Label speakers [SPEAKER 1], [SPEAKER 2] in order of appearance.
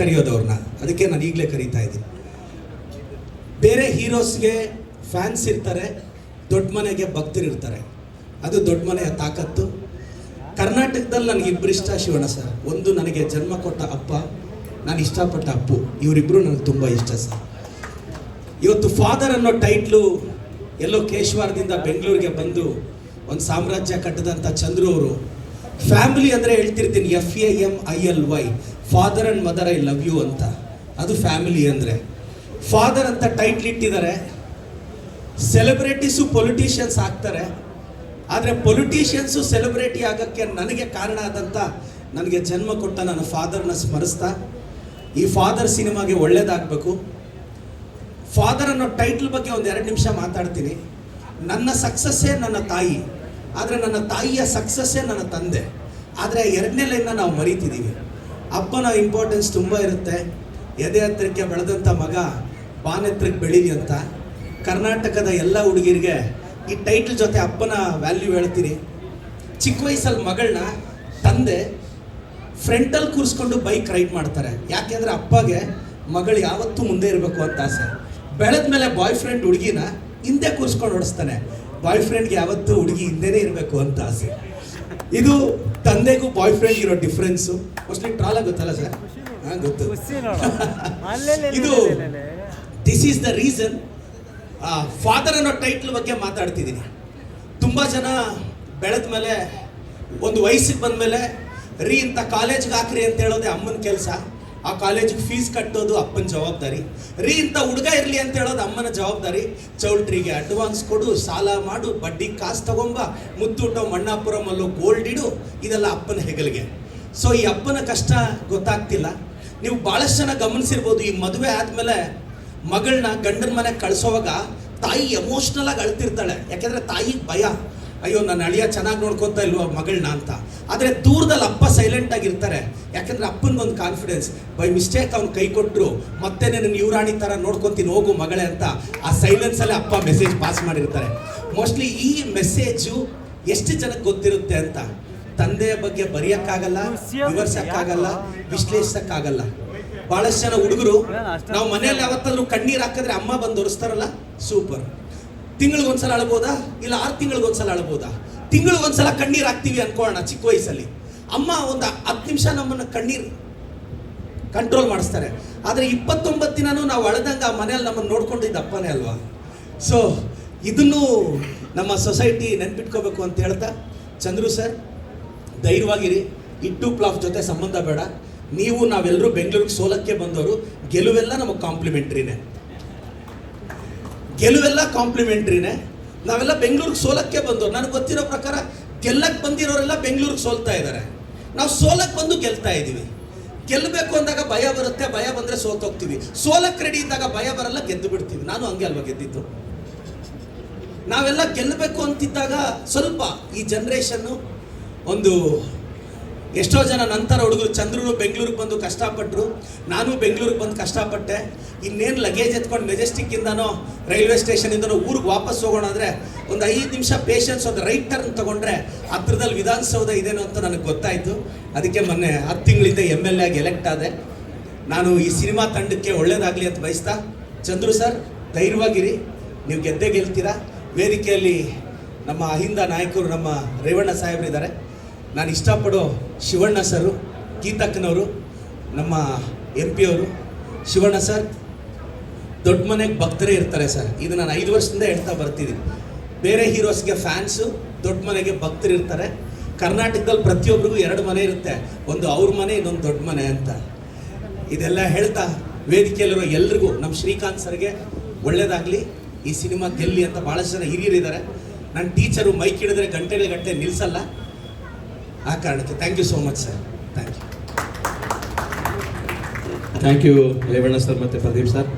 [SPEAKER 1] ಕರೆಯೋದವ್ರನ್ನ, ಅದಕ್ಕೆ ನಾನು ಈಗಲೇ ಕರೀತಾ ಇದ್ದೀನಿ. ಬೇರೆ ಹೀರೋಸ್ಗೆ ಫ್ಯಾನ್ಸ್ ಇರ್ತಾರೆ, ದೊಡ್ಡ ಮನೆಗೆ ಭಕ್ತರಿರ್ತಾರೆ, ಅದು ದೊಡ್ಡ ಮನೆಯ ತಾಕತ್ತು. ಕರ್ನಾಟಕದಲ್ಲಿ ನನಗೆ ಇಬ್ಬರು ಇಷ್ಟ ಶಿವಣ್ಣ ಸರ್. ಒಂದು ನನಗೆ ಜನ್ಮ ಕೊಟ್ಟ ಅಪ್ಪ, ನಾನು ಇಷ್ಟಪಟ್ಟ ಅಪ್ಪು, ಇವರಿಬ್ಬರು ನನಗೆ ತುಂಬ ಇಷ್ಟ ಸರ್. ಇವತ್ತು ಫಾದರ್ ಅನ್ನೋ ಟೈಟ್ಲು ಎಲ್ಲೋ ಕೇಶವಾರದಿಂದ ಬೆಂಗಳೂರಿಗೆ ಬಂದು ಒಂದು ಸಾಮ್ರಾಜ್ಯ ಕಟ್ಟದಂಥ ಚಂದ್ರು ಅವರು, ಫ್ಯಾಮಿಲಿ ಅಂದರೆ ಹೇಳ್ತಿರ್ತೀನಿ FAMILY, father and mother I love you ಅಂತ, ಅದು ಫ್ಯಾಮಿಲಿ ಅಂದರೆ. ಫಾದರ್ ಅಂತ ಟೈಟ್ಲ್ ಇಟ್ಟಿದ್ದಾರೆ. ಸೆಲೆಬ್ರಿಟೀಸು ಪೊಲಿಟಿಷಿಯನ್ಸ್ ಆಗ್ತಾರೆ, ಆದರೆ ಪೊಲಿಟಿಷಿಯನ್ಸು ಸೆಲೆಬ್ರಿಟಿ ಆಗೋಕ್ಕೆ ನನಗೆ ಕಾರಣ ಆದಂಥ, ನನಗೆ ಜನ್ಮ ಕೊಟ್ಟ ನನ್ನ ಫಾದರ್ನ ಸ್ಮರಿಸ್ತಾ ಈ ಫಾದರ್ ಸಿನಿಮಾಗೆ ಒಳ್ಳೇದಾಗಬೇಕು. ಫಾದರ್ ಅನ್ನೋ ಟೈಟ್ಲ್ ಬಗ್ಗೆ ಒಂದು 2 ನಿಮಿಷ ಮಾತಾಡ್ತೀನಿ. ನನ್ನ ಸಕ್ಸಸ್ಸೇ ನನ್ನ ತಾಯಿ, ಆದರೆ ನನ್ನ ತಾಯಿಯ ಸಕ್ಸಸ್ಸೇ ನನ್ನ ತಂದೆ. ಆದರೆ 2ನೇ ಲೈನ್ನ ನಾವು ಮರೀತಿದ್ದೀವಿ. ಅಪ್ಪನ ಇಂಪಾರ್ಟೆನ್ಸ್ ತುಂಬ ಇರುತ್ತೆ. ಎದೆ ಹತ್ತಿರಕ್ಕೆ ಬೆಳೆದಂಥ ಮಗ ಬಾನೆತ್ರಕ್ಕೆ ಬೆಳೀಲಿ ಅಂತ ಕರ್ನಾಟಕದ ಎಲ್ಲ ಹುಡುಗಿರಿಗೆ ಈ ಟೈಟ್ಲ್ ಜೊತೆ ಅಪ್ಪನ ವ್ಯಾಲ್ಯೂ ಹೇಳ್ತೀನಿ. ಚಿಕ್ಕ ವಯಸ್ಸಲ್ಲಿ ಮಗಳನ್ನ ತಂದೆ ಫ್ರಂಟಲ್ಲಿ ಕೂರಿಸ್ಕೊಂಡು ಬೈಕ್ ರೈಡ್ ಮಾಡ್ತಾರೆ. ಯಾಕೆಂದರೆ ಅಪ್ಪಗೆ ಮಗಳು ಯಾವತ್ತೂ ಮುಂದೆ ಇರಬೇಕು ಅಂತ ಆಸೆ. ಬೆಳೆದ ಮೇಲೆ ಬಾಯ್ ಫ್ರೆಂಡ್ ಹುಡುಗಿನ ಹಿಂದೆ ಕೂರಿಸ್ಕೊಂಡು ಓಡಿಸ್ತಾನೆ. ಬಾಯ್ ಫ್ರೆಂಡ್ಗೆ ಯಾವತ್ತೂ ಹುಡುಗಿ ಹಿಂದೆನೇ ಇರಬೇಕು ಅಂತ ಆಸೆ. ಇದು ತಂದೆಗೂ ಬಾಯ್ ಫ್ರೆಂಡ್ ಇರೋ ಡಿಫ್ರೆನ್ಸು. ಮೋಸ್ಟ್ಲಿ ಟ್ರಾಲ್ ಆಗುತ್ತಲ್ಲ ಸರ್? ಹಾಂ, ಗೊತ್ತು. ಇದು this is the reason father ಅನ್ನೋ ಟೈಟ್ಲ್ ಬಗ್ಗೆ ಮಾತಾಡ್ತಿದ್ದೀನಿ. ತುಂಬ ಜನ ಬೆಳೆದ ಮೇಲೆ ಒಂದು ವಯಸ್ಸಿಗೆ ಬಂದ ಮೇಲೆ ಇಂಥ ಕಾಲೇಜ್ಗೆ ಹಾಕ್ರಿ ಅಂತ ಹೇಳೋದೆ ಅಮ್ಮನ ಕೆಲಸ. ಆ ಕಾಲೇಜಿಗೆ ಫೀಸ್ ಕಟ್ಟೋದು ಅಪ್ಪನ ಜವಾಬ್ದಾರಿ. ಇಂಥ ಹುಡುಗ ಇರಲಿ ಅಂತ ಹೇಳೋದು ಅಮ್ಮನ ಜವಾಬ್ದಾರಿ. ಚೌಲ್ಟ್ರಿಗೆ ಅಡ್ವಾನ್ಸ್ ಕೊಡು, ಸಾಲ ಮಾಡು, ಬಡ್ಡಿ ಕಾಸು ತಗೊಂಬ, ಮುತ್ತೂಟೋ ಮಣ್ಣಾಪುರಮಲ್ಲೂ ಗೋಲ್ಡ್ ಇಡು, ಇದೆಲ್ಲ ಅಪ್ಪನ ಹೆಗಲಿಗೆ. ಸೊ ಈ ಅಪ್ಪನ ಕಷ್ಟ ಗೊತ್ತಾಗ್ತಿಲ್ಲ. ನೀವು ಭಾಳಷ್ಟು ಜನ ಗಮನಿಸಿರ್ಬೋದು, ಈ ಮದುವೆ ಆದಮೇಲೆ ಮಗಳನ್ನ ಗಂಡನ ಮನೆಗೆ ಕಳಿಸೋವಾಗ ತಾಯಿ ಎಮೋಷ್ನಲ್ ಆಗಿ ಅಳ್ತಿರ್ತಾಳೆ. ಯಾಕೆಂದರೆ ತಾಯಿಗೆ ಭಯ, ಅಯ್ಯೋ ನನ್ನ ಅಳಿಯ ಚೆನ್ನಾಗಿ ನೋಡ್ಕೊತಾ ಇಲ್ವ ಮಗಳನ್ನ ಅಂತ. ಆದರೆ ದೂರದಲ್ಲಿ ಅಪ್ಪ ಸೈಲೆಂಟ್ ಆಗಿರ್ತಾರೆ. ಯಾಕೆಂದರೆ ಅಪ್ಪನಿಗೊಂದು ಕಾನ್ಫಿಡೆನ್ಸ್, ಬೈ ಮಿಸ್ಟೇಕ್ ಅವ್ನು ಕೈ ಕೊಟ್ಟರು ಮತ್ತೆ ನನ್ನ ಯುವರಾಣಿ ಥರ ನೋಡ್ಕೊತೀನಿ ಹೋಗು ಮಗಳೇ ಅಂತ ಆ ಸೈಲೆನ್ಸಲ್ಲೇ ಅಪ್ಪ ಮೆಸೇಜ್ ಪಾಸ್ ಮಾಡಿರ್ತಾರೆ. ಮೋಸ್ಟ್ಲಿ ಈ ಮೆಸೇಜು ಎಷ್ಟು ಜನಕ್ಕೆ ಗೊತ್ತಿರುತ್ತೆ ಅಂತ. ತಂದೆಯ ಬಗ್ಗೆ ಬರೆಯೋಕ್ಕಾಗಲ್ಲ, ವಿವರಿಸೋಕ್ಕಾಗಲ್ಲ, ವಿಶ್ಲೇಷಿಸೋಕ್ಕಾಗಲ್ಲ. ಭಾಳಷ್ಟು ಜನ ಹುಡುಗರು ನಾವು ಮನೆಯಲ್ಲಿ ಯಾವತ್ತಾದ್ರೂ ಕಣ್ಣೀರು ಹಾಕಿದ್ರೆ ಅಮ್ಮ ಬಂದು ಒರೆಸ್ತಾರಲ್ಲ, ಸೂಪರ್. ತಿಂಗಳಿಗೊಂದ್ಸಲ ಅಳ್ಬೋದಾ, ಇಲ್ಲ 6 ತಿಂಗಳಿಗೊಂದ್ಸಲ ಅಳ್ಬೋದಾ? ತಿಂಗಳಿಗೊಂದ್ಸಲ ಕಣ್ಣೀರು ಹಾಕ್ತೀವಿ ಅನ್ಕೊಳ್ಳೋಣ ಚಿಕ್ಕ ವಯಸ್ಸಲ್ಲಿ. ಅಮ್ಮ ಒಂದು 10 ನಿಮಿಷ ನಮ್ಮನ್ನು ಕಣ್ಣೀರು ಕಂಟ್ರೋಲ್ ಮಾಡಿಸ್ತಾರೆ. ಆದರೆ 29 ದಿನನೂ ನಾವು ಅಳ್ದಂಗೆ ಆ ಮನೆಯಲ್ಲಿ ನಮ್ಮನ್ನು ನೋಡ್ಕೊಂಡಿದ್ದ ಅಪ್ಪನೇ ಅಲ್ವಾ? ಸೊ ಇದನ್ನು ನಮ್ಮ ಸೊಸೈಟಿ ನೆನ್ಪಿಟ್ಕೋಬೇಕು ಅಂತ ಹೇಳ್ತಾ, ಚಂದ್ರು ಸರ್ ಧೈರ್ಯವಾಗಿರಿ. ಇಟ್ಟು ಪ್ಲಾಫ್ ಜೊತೆ ಸಂಬಂಧ ಬೇಡ. ನೀವು ನಾವೆಲ್ಲರೂ ಬೆಂಗಳೂರಿಗೆ ಸೋಲಕ್ಕೆ ಬಂದವರು, ಗೆಲುವೆಲ್ಲ ನಮಗೆ ಕಾಂಪ್ಲಿಮೆಂಟ್ರಿನೇ. ಗೆಲುವೆಲ್ಲ ಕಾಂಪ್ಲಿಮೆಂಟ್ರಿನೇ. ನಾವೆಲ್ಲ ಬೆಂಗಳೂರಿಗೆ ಸೋಲಕ್ಕೆ ಬಂದವರು. ನನಗೆ ಗೊತ್ತಿರೋ ಪ್ರಕಾರ ಗೆಲ್ಲಕ್ಕೆ ಬಂದಿರೋರೆಲ್ಲ ಬೆಂಗಳೂರಿಗೆ ಸೋಲ್ತಾ ಇದ್ದಾರೆ. ನಾವು ಸೋಲಕ್ಕೆ ಬಂದು ಗೆಲ್ತಾ ಇದ್ದೀವಿ. ಗೆಲ್ಲಬೇಕು ಅಂದಾಗ ಭಯ ಬರುತ್ತೆ, ಭಯ ಬಂದರೆ ಸೋತೋಗ್ತೀವಿ. ಸೋಲಕ್ಕೆ ರೆಡಿ ಇದ್ದಾಗ ಭಯ ಬರಲ್ಲ, ಗೆದ್ದು ಬಿಡ್ತೀವಿ. ನಾನು ಹಂಗೆ ಅಲ್ವಾ ಗೆದ್ದಿದ್ದು? ನಾವೆಲ್ಲ ಗೆಲ್ಲಬೇಕು ಅಂತಿದ್ದಾಗ ಸ್ವಲ್ಪ ಈ ಜನ್ರೇಷನ್ನು ಒಂದು ಎಷ್ಟೋ ಜನ ನಂತರ ಹುಡುಗರು ಚಂದ್ರನು ಬೆಂಗಳೂರಿಗೆ ಬಂದು ಕಷ್ಟಪಟ್ಟರು, ನಾನು ಬೆಂಗಳೂರಿಗೆ ಬಂದು ಕಷ್ಟಪಟ್ಟೆ. ಇನ್ನೇನು ಲಗೇಜ್ ಎತ್ಕೊಂಡು ಮೆಜೆಸ್ಟಿಕ್ಕಿಂದನೋ ರೈಲ್ವೆ ಸ್ಟೇಷನಿಂದನೋ ಊರಿಗೆ ವಾಪಸ್ ಹೋಗೋಣ ಅಂದರೆ ಒಂದು 5 ನಿಮಿಷ ಪೇಷನ್ಸ್, ಒಂದು ರೈಟ್ ಟರ್ನ್ ತೊಗೊಂಡ್ರೆ ಹತ್ರದಲ್ಲಿ ವಿಧಾನಸೌಧ ಇದೇನೋ ಅಂತ ನನಗೆ ಗೊತ್ತಾಯಿತು. ಅದಕ್ಕೆ ಮೊನ್ನೆ 10 ತಿಂಗಳಿಂದ MLA ಆಗಿ ಎಲೆಕ್ಟ್ ಆದೆ. ನಾನು ಈ ಸಿನಿಮಾ ತಂಡಕ್ಕೆ ಒಳ್ಳೇದಾಗಲಿ ಅಂತ ಬಯಸ್ತಾ, ಚಂದ್ರು ಸರ್ ಧೈರ್ಯವಾಗಿರಿ, ನೀವು ಗೆದ್ದೇ ಗೆಲ್ತೀರಾ. ವೇದಿಕೆಯಲ್ಲಿ ನಮ್ಮ ಅಹಿಂದ ನಾಯಕರು ನಮ್ಮ ರೇವಣ್ಣ ಸಾಹೇಬರಿದ್ದಾರೆ. ನಾನು ಇಷ್ಟಪಡೋ ಶಿವಣ್ಣ ಸರು, ಗೀತಕ್ಕನವರು, ನಮ್ಮ MP ಅವರು. ಶಿವಣ್ಣ ಸರ್ ದೊಡ್ಡ ಮನೆಗೆ ಭಕ್ತರೇ ಇರ್ತಾರೆ ಸರ್. ಇದು ನಾನು 5 ವರ್ಷದಿಂದ ಹೇಳ್ತಾ ಬರ್ತಿದ್ದೀನಿ. ಬೇರೆ ಹೀರೋಸ್ಗೆ ಫ್ಯಾನ್ಸು, ದೊಡ್ಡ ಮನೆಗೆ ಭಕ್ತರು ಇರ್ತಾರೆ. ಕರ್ನಾಟಕದಲ್ಲಿ ಪ್ರತಿಯೊಬ್ಬರಿಗೂ 2 ಮನೆ ಇರುತ್ತೆ, ಒಂದು ಅವ್ರ ಮನೆ, ಇನ್ನೊಂದು ದೊಡ್ಡ ಮನೆ ಅಂತ. ಇದೆಲ್ಲ ಹೇಳ್ತಾ ವೇದಿಕೆಯಲ್ಲಿರೋ ಎಲ್ರಿಗೂ, ನಮ್ಮ ಶ್ರೀಕಾಂತ್ ಸರ್ಗೆ ಒಳ್ಳೇದಾಗಲಿ, ಈ ಸಿನಿಮಾ ಗೆಲ್ಲಿ ಅಂತ ಭಾಳಷ್ಟು ಜನ ಹಿರಿಯರಿದ್ದಾರೆ. ನನ್ನ ಟೀಚರು ಮೈಕ್ ಹಿಡಿದ್ರೆ ಗಂಟೆ ನಿಲ್ಲಿಸಲ್ಲ. ಆ ಕಾರಣಕ್ಕೆ thank you so much sir. Thank you
[SPEAKER 2] thank you Revanna sir ಮತ್ತು ಪ್ರದೀಪ್ ಸರ್.